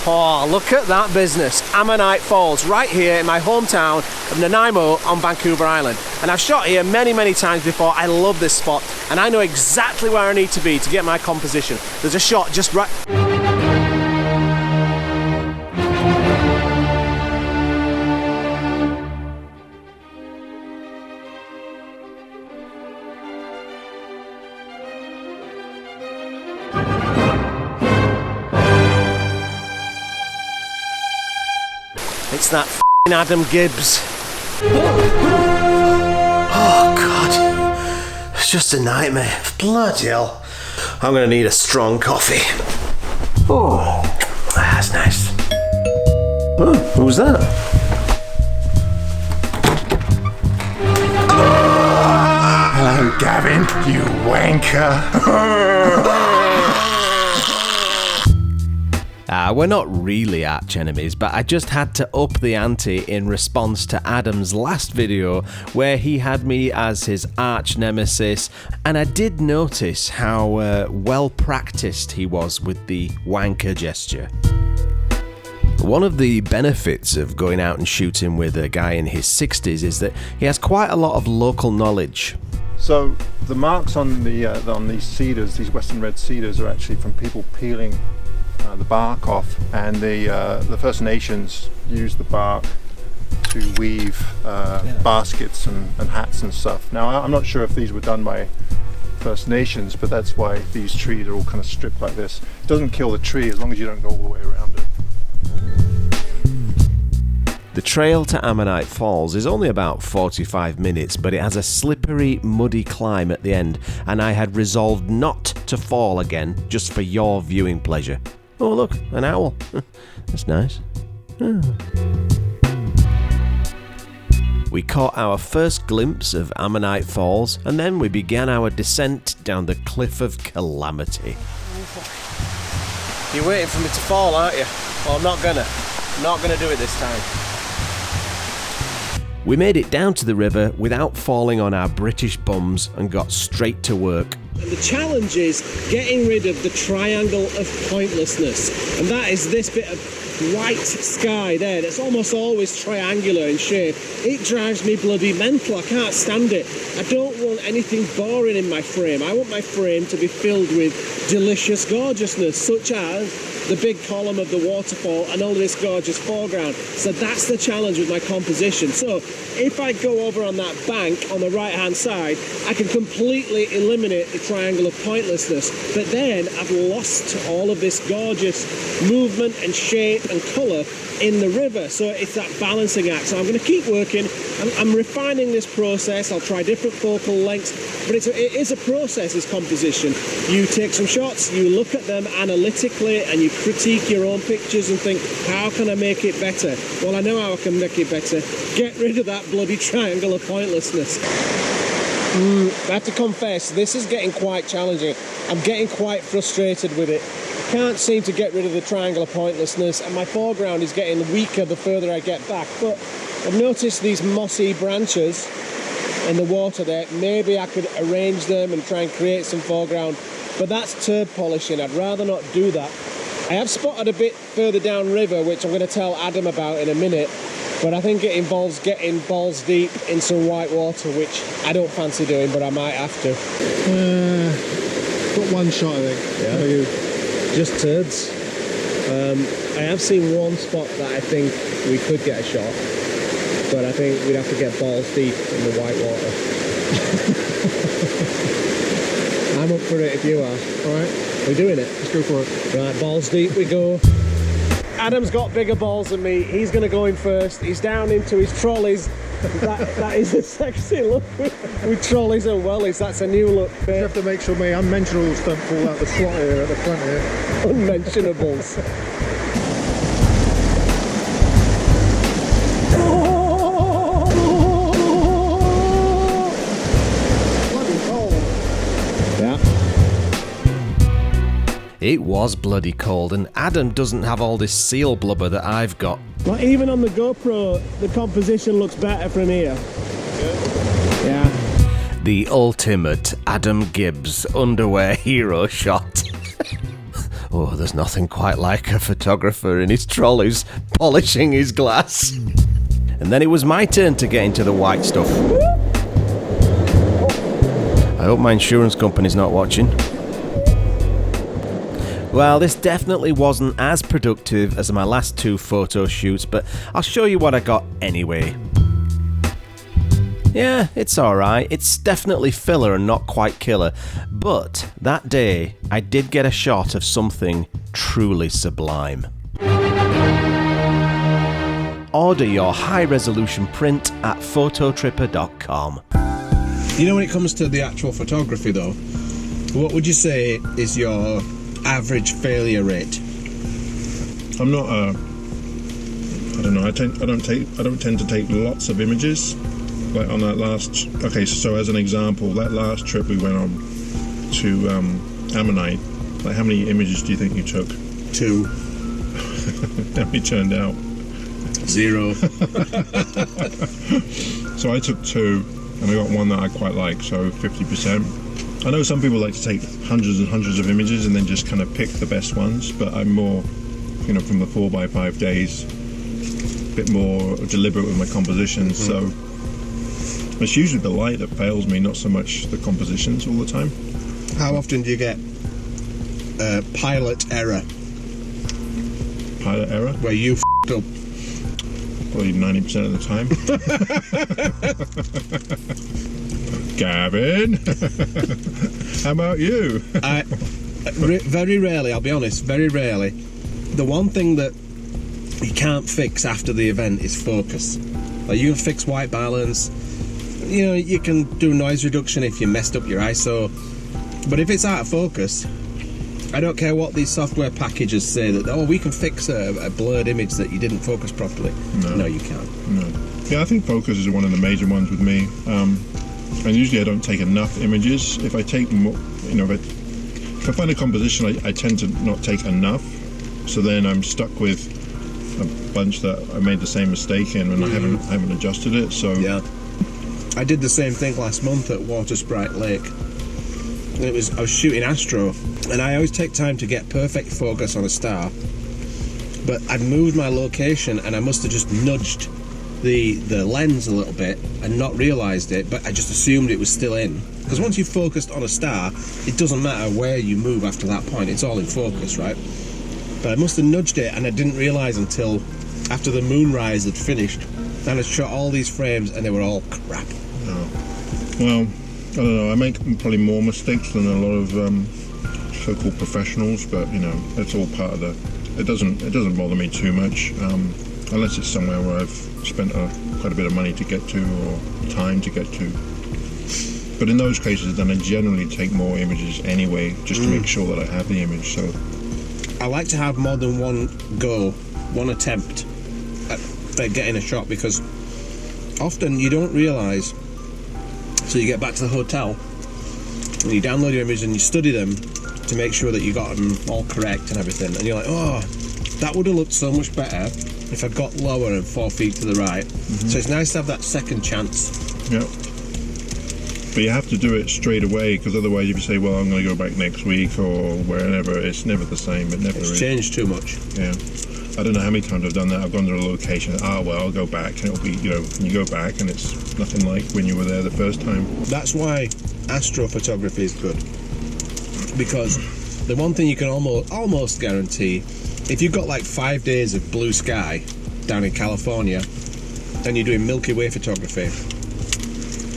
Oh, look at that business. Ammonite Falls, right here in my hometown of Nanaimo on Vancouver Island. And I've shot here many, many times before. I love this spot, and I know exactly where I need to be to get my composition. There's a shot just right... It's that f***ing Adam Gibbs. Oh, God. It's just a nightmare. Bloody hell. I'm going to need a strong coffee. Oh, that's nice. Oh, who's that? Hello, Gavin, you wanker. We're not really arch enemies, but I just had to up the ante in response to Adam's last video where he had me as his arch nemesis, and I did notice how well practiced he was with the wanker gesture. One of the benefits of going out and shooting with a guy in his 60s is that he has quite a lot of local knowledge. So the marks on these cedars, these western red cedars, are actually from people peeling the bark off, and the First Nations use the bark to weave baskets and hats and stuff. Now I'm not sure if these were done by First Nations, but that's why these trees are all kind of stripped like this. It doesn't kill the tree as long as you don't go all the way around it. The trail to Ammonite Falls is only about 45 minutes, but it has a slippery, muddy climb at the end, and I had resolved not to fall again just for your viewing pleasure. Oh look, an owl. That's nice. We caught our first glimpse of Ammonite Falls, and then we began our descent down the Cliff of Calamity. You're waiting for me to fall, aren't you? Well, I'm not gonna do it this time. We made it down to the river without falling on our British bums and got straight to work. And the challenge is getting rid of the triangle of pointlessness, and that is this bit of white sky there that's almost always triangular in shape. It drives me bloody mental. I can't stand it. I don't want anything boring in my frame. I want my frame to be filled with delicious gorgeousness, such as the big column of the waterfall and all this gorgeous foreground. So that's the challenge with my composition. So if I go over on that bank on the right hand side, I can completely eliminate the triangle of pointlessness, but then I've lost all of this gorgeous movement and shape and colour in the river. So it's that balancing act. So I'm going to keep working. I'm refining this process. I'll try different focal lengths, but it is a process, this composition. You take some shots, you look at them analytically, and you critique your own pictures and think, how can I make it better? Well, I know how I can make it better. Get rid of that bloody triangle of pointlessness. I have to confess, this is getting quite challenging. I'm getting quite frustrated with it. I can't seem to get rid of the triangle of pointlessness, and my foreground is getting weaker the further I get back. But I've noticed these mossy branches in the water there. Maybe I could arrange them and try and create some foreground, but that's turd polishing. I'd rather not do that. I have spotted a bit further downriver, which I'm going to tell Adam about in a minute, but I think it involves getting balls deep in some white water, which I don't fancy doing, but I might have to. Got one shot, I think. Yeah. How are you? Just turds. I have seen one spot that I think we could get a shot, but I think we'd have to get balls deep in the white water. I'm up for it if you are. Alright? We're doing it. Let's go for it. Right, balls deep we go. Adam's got bigger balls than me. He's going to go in first. He's down into his trolleys. That is a sexy look with trolleys and wellies. That's a new look. You have to make sure my unmentionables don't fall out the slot here at the front here. Unmentionables. Bloody cold. Yeah. It was bloody cold, and Adam doesn't have all this seal blubber that I've got. But even on the GoPro, the composition looks better from here. Yeah. The ultimate Adam Gibbs underwear hero shot. Oh, there's nothing quite like a photographer in his trolleys polishing his glass. And then it was my turn to get into the white stuff. I hope my insurance company's not watching. Well, this definitely wasn't as productive as my last 2 photo shoots, but I'll show you what I got anyway. Yeah, it's alright. It's definitely filler and not quite killer, but that day I did get a shot of something truly sublime. Order your high-resolution print at fototripper.com. You know, when it comes to the actual photography though, what would you say is your average failure rate? I'm not I don't know. I don't tend to take lots of images. Like on that last, okay, so as an example, that last trip we went on to Ammonite, like how many images do you think you took? 2. How many turned out? 0. So I took 2, and I got one that I quite like, so 50%. I know some people like to take hundreds and hundreds of images and then just kind of pick the best ones, but I'm more, you know, from the 4x5 days, a bit more deliberate with my compositions, so it's usually the light that fails me, not so much the compositions all the time. How often do you get pilot error? Pilot error? Where you f***ed up? Probably 90% of the time. Gavin, how about you? Very rarely, I'll be honest, very rarely. The one thing that you can't fix after the event is focus. Like, you can fix white balance, you know, you can do noise reduction if you messed up your ISO, but if it's out of focus, I don't care what these software packages say that, oh, we can fix a blurred image that you didn't focus properly. No, you can't. No. Yeah, I think focus is one of the major ones with me. And usually I don't take enough images. If I take more, you know, if I find a composition, I tend to not take enough. So then I'm stuck with a bunch that I made the same mistake in, and I haven't adjusted it. So yeah. I did the same thing last month at Water Sprite Lake. I was shooting astro, and I always take time to get perfect focus on a star, but I'd moved my location and I must have just nudged the lens a little bit and not realised it, but I just assumed it was still in, because once you've focused on a star, it doesn't matter where you move after that point, it's all in focus, right? But I must have nudged it and I didn't realise until after the moonrise had finished, and I shot all these frames and they were all crap. Oh. Well, I don't know, I make probably more mistakes than a lot of so-called professionals, but you know, it's all part of it doesn't bother me too much, unless it's somewhere where I've spent quite a bit of money to get to, or time to get to. But in those cases, then I generally take more images anyway, just to make sure that I have the image. So I like to have more than one attempt at getting a shot, because often you don't realise. So you get back to the hotel and you download your images and you study them to make sure that you got them all correct and everything, and you're like, oh, that would have looked so much better if I got lower and 4 feet to the right. So it's nice to have that second chance. Yeah. But you have to do it straight away, because otherwise if you say, well, I'm going to go back next week or wherever, it's never the same. It never is. It's changed too much. Yeah. I don't know how many times I've done that. I've gone to a location, well, I'll go back, and it'll be, you know, and you go back and it's nothing like when you were there the first time. That's why astrophotography is good, because the one thing you can almost guarantee, if you've got like 5 days of blue sky down in California and you're doing Milky Way photography,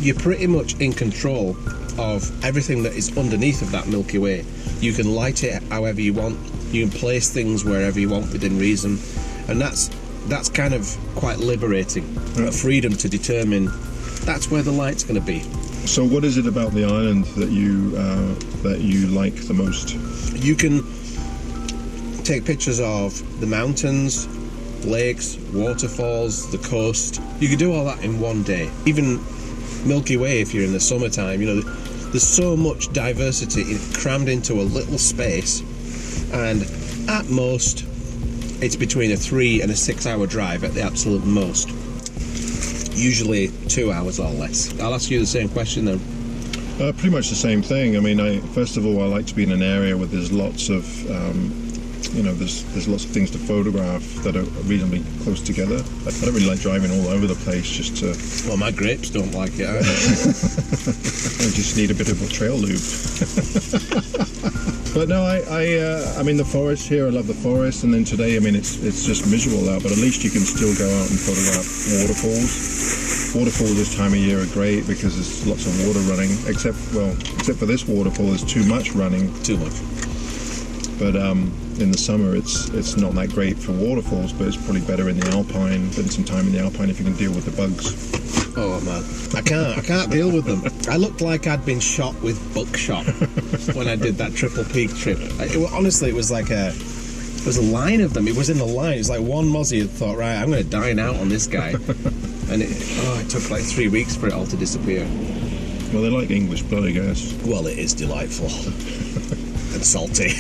you're pretty much in control of everything that is underneath of that Milky Way. You can light it however you want, you can place things wherever you want within reason, and that's kind of quite liberating. A freedom to determine that's where the light's going to be. So what is it about the island that you like the most? You can take pictures of the mountains, lakes, waterfalls, the coast. You can do all that in one day. Even Milky Way, if you're in the summertime, you know, there's so much diversity crammed into a little space, and at most it's between a 3 and a 6 hour drive at the absolute most. Usually 2 hours or less. I'll ask you the same question then. Pretty much the same thing. I mean, first of all, I like to be in an area where there's lots of you know, there's lots of things to photograph that are reasonably close together. I don't really like driving all over the place just to... Well, my grapes don't like it either. I just need a bit of a trail loop. But no, I mean, the forest here, I love the forest, and then today, I mean, it's just miserable out, but at least you can still go out and photograph waterfalls. Waterfalls this time of year are great because there's lots of water running, except for this waterfall, there's too much running. Too much. But in the summer, it's not that great for waterfalls, but it's probably better in the Alpine. Spend some time in the Alpine if you can deal with the bugs. Oh man, I can't deal with them. I looked like I'd been shot with buckshot when I did that Triple Peak trip. Honestly, it was like a line of them. It was in the line. It was like one mozzie had thought, right, I'm going to dine out on this guy, and it took like 3 weeks for it all to disappear. Well, they like English blood, I guess. Well, it is delightful and salty.